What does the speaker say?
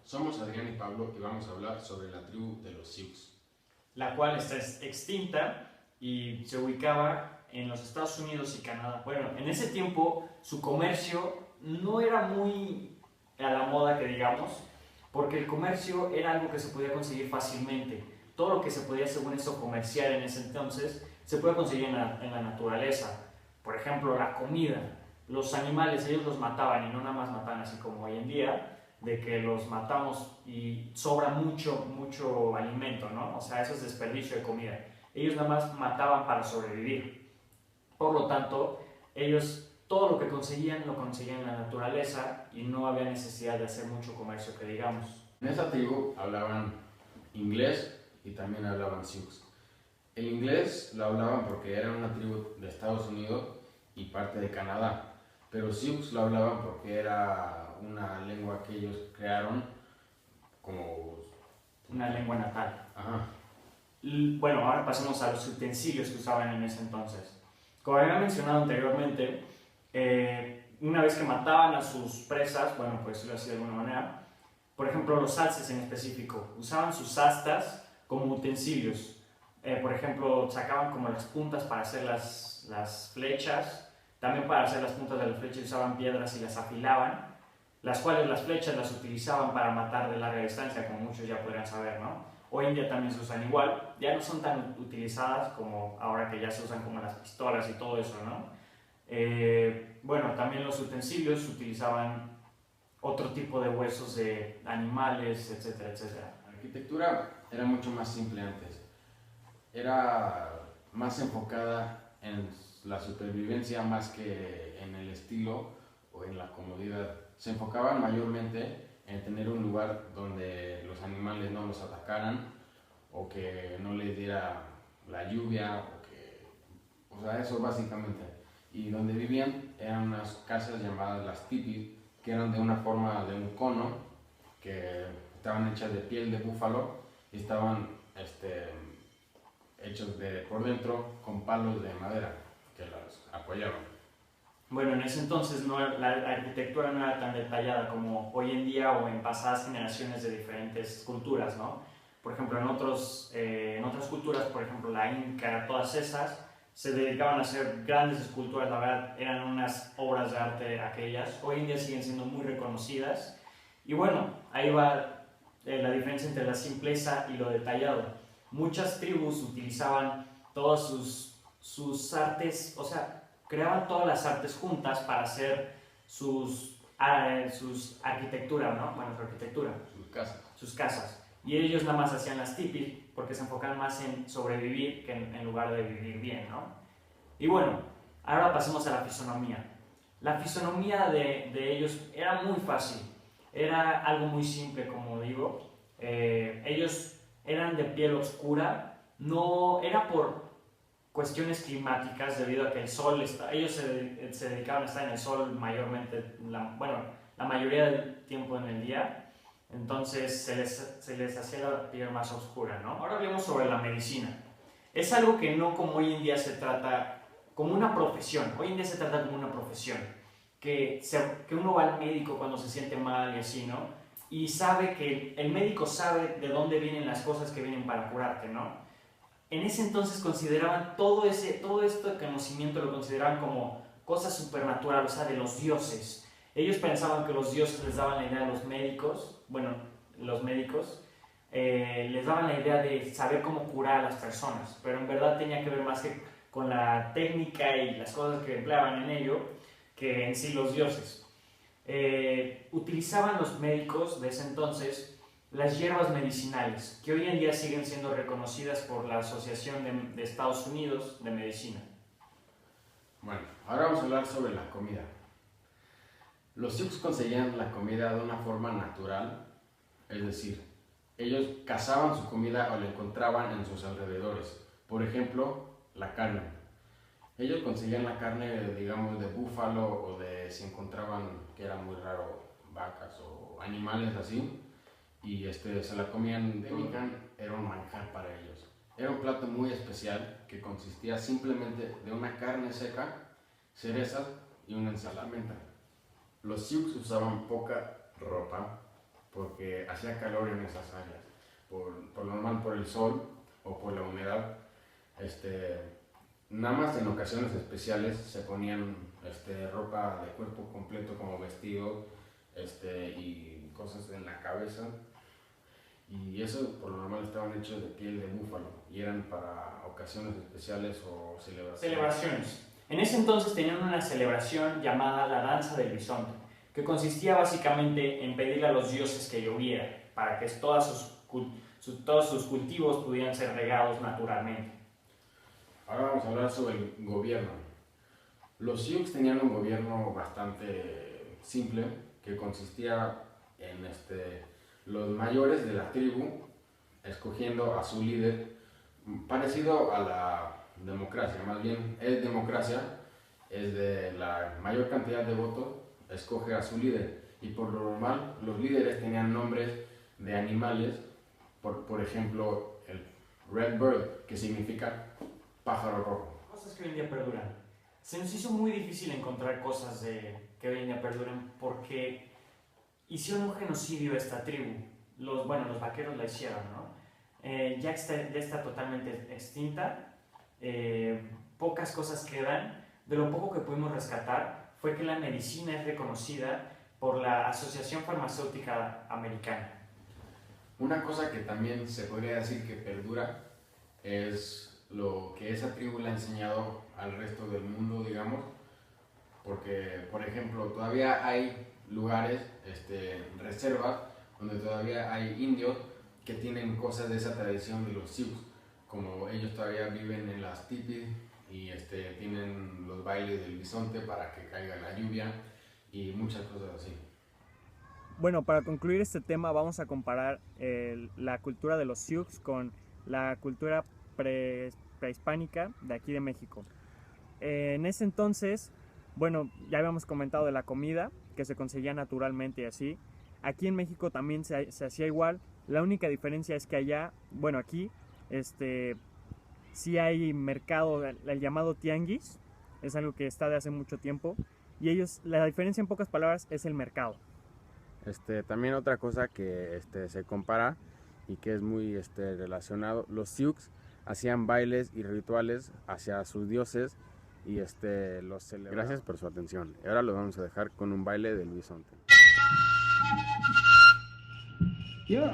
somos Adrián y Pablo y vamos a hablar sobre la tribu de los Sioux. La cual está extinta y se ubicaba en los Estados Unidos y Canadá. Bueno, en ese tiempo su comercio no era muy a la moda, que digamos, porque el comercio era algo que se podía conseguir fácilmente. Todo lo que se podía, según eso, comerciar en ese entonces, se podía conseguir en la naturaleza. Por ejemplo, la comida, los animales, ellos los mataban y no nada más mataban así como hoy en día, de que los matamos y sobra mucho alimento, ¿no? O sea, eso es desperdicio de comida. Ellos nada más mataban para sobrevivir. Por lo tanto, ellos todo lo que conseguían lo conseguían en la naturaleza y no había necesidad de hacer mucho comercio, que digamos. En esta tribu hablaban inglés y también hablaban Sioux. El inglés lo hablaban porque era una tribu de Estados Unidos y parte de Canadá, pero Sioux lo hablaban porque era una lengua que ellos crearon como una lengua natal. Ajá. Bueno, ahora pasemos a los utensilios que usaban en ese entonces. Como había mencionado anteriormente, una vez que mataban a sus presas, bueno, por decirlo así de alguna manera, por ejemplo, los alces en específico, usaban sus astas como utensilios. Por ejemplo, sacaban como las puntas para hacer las flechas, también para hacer las puntas de las flechas usaban piedras y las afilaban, las cuales las flechas las utilizaban para matar de larga distancia, como muchos ya podrían saber, ¿no? Hoy en día también se usan igual, ya no son tan utilizadas como ahora que ya se usan como las pistolas y todo eso, ¿no? Bueno, también los utensilios utilizaban otro tipo de huesos de animales, etcétera, etcétera. La arquitectura era mucho más simple antes, era más enfocada en la supervivencia más que en el estilo o en la comodidad. Se enfocaban mayormente en tener un lugar donde los animales no los atacaran o que no les diera la lluvia o sea, eso básicamente. Y donde vivían eran unas casas llamadas las tipis, que eran de una forma de un cono, que estaban hechas de piel de búfalo y estaban hechos por dentro con palos de madera que las apoyaban. Bueno, en ese entonces la arquitectura no era tan detallada como hoy en día o en pasadas generaciones de diferentes culturas, ¿no? Por ejemplo, en otras culturas, por ejemplo la Inca, todas esas, se dedicaban a hacer grandes esculturas, la verdad, eran unas obras de arte aquellas. Hoy en día siguen siendo muy reconocidas. Y bueno, ahí va la diferencia entre la simpleza y lo detallado. Muchas tribus utilizaban todas sus artes, o sea, creaban todas las artes juntas para hacer sus arquitectura, ¿no? Bueno, su arquitectura. Sus casas. Y ellos nada más hacían las tipis porque se enfocaban más en sobrevivir que en lugar de vivir bien, ¿no? Y bueno, ahora pasemos a la fisonomía. La fisonomía de ellos era muy fácil, era algo muy simple, como digo. Ellos eran de piel oscura, no era por cuestiones climáticas debido a que el sol, ellos se dedicaban a estar en el sol mayormente, la mayoría del tiempo en el día. Entonces se les hacía la piel más oscura, ¿no? Ahora hablemos sobre la medicina. Es algo que no como hoy en día se trata como una profesión. Hoy en día se trata como una profesión. Que uno va al médico cuando se siente mal y así, ¿no? Y sabe que el médico sabe de dónde vienen las cosas que vienen para curarte, ¿no? En ese entonces consideraban todo este conocimiento, lo consideraban como cosas supernaturales, o sea, de los dioses. Ellos pensaban que los dioses les daban la idea a los médicos, les daban la idea de saber cómo curar a las personas, pero en verdad tenía que ver más que con la técnica y las cosas que empleaban en ello, que en sí los dioses. Utilizaban los médicos de ese entonces las hierbas medicinales, que hoy en día siguen siendo reconocidas por la Asociación de Estados Unidos de Medicina. Bueno, ahora vamos a hablar sobre la comida. Los Sioux conseguían la comida de una forma natural, es decir, ellos cazaban su comida o la encontraban en sus alrededores. Por ejemplo, la carne. Ellos conseguían la carne, digamos, de búfalo o de, si encontraban, que era muy raro, vacas o animales así, y se la comían de mican, era un manjar para ellos. Era un plato muy especial que consistía simplemente de una carne seca, cerezas y una ensalada. Los Sioux usaban poca ropa porque hacía calor en esas áreas, por lo normal por el sol o por la humedad. Nada más en ocasiones especiales se ponían ropa de cuerpo completo como vestido y cosas en la cabeza, y eso por lo normal estaban hechos de piel de búfalo y eran para ocasiones especiales o celebraciones. En ese entonces tenían una celebración llamada la danza del bisonte, que consistía básicamente en pedirle a los dioses que lloviera para que todos sus cultivos pudieran ser regados naturalmente. Ahora vamos a hablar sobre el gobierno. Los Sioux tenían un gobierno bastante simple, que consistía en los mayores de la tribu escogiendo a su líder, parecido a la democracia, más bien es democracia, es de la mayor cantidad de votos, escoge a su líder, y por lo normal los líderes tenían nombres de animales, por ejemplo el Red Bird, que significa pájaro rojo. Cosas que hoy en día perduran. Se nos hizo muy difícil encontrar cosas que hoy en día perduran porque hicieron un genocidio a esta tribu. Los vaqueros la hicieron, ¿no? Ya está totalmente extinta. Pocas cosas quedan. De lo poco que pudimos rescatar fue que la medicina es reconocida por la Asociación Farmacéutica Americana. Una cosa que también se podría decir que perdura es lo que esa tribu le ha enseñado al resto del mundo, digamos, porque, por ejemplo, todavía hay lugares, reservas, donde todavía hay indios que tienen cosas de esa tradición de los Sioux, como ellos todavía viven en las tipis y tienen los bailes del bisonte para que caiga la lluvia y muchas cosas así. Bueno, para concluir este tema vamos a comparar la cultura de los Sioux con la cultura prehispánica de aquí de México. En ese entonces, bueno, ya habíamos comentado de la comida, que se conseguía naturalmente y así. Aquí en México también se hacía igual. La única diferencia es que allá, bueno, aquí, sí hay mercado, el llamado tianguis, es algo que está de hace mucho tiempo. Y ellos, la diferencia en pocas palabras es el mercado. También otra cosa que se compara y que es muy relacionado, los Sioux hacían bailes y rituales hacia sus dioses y los celebraban. Gracias por su atención. Ahora los vamos a dejar con un baile del bisonte. Yo,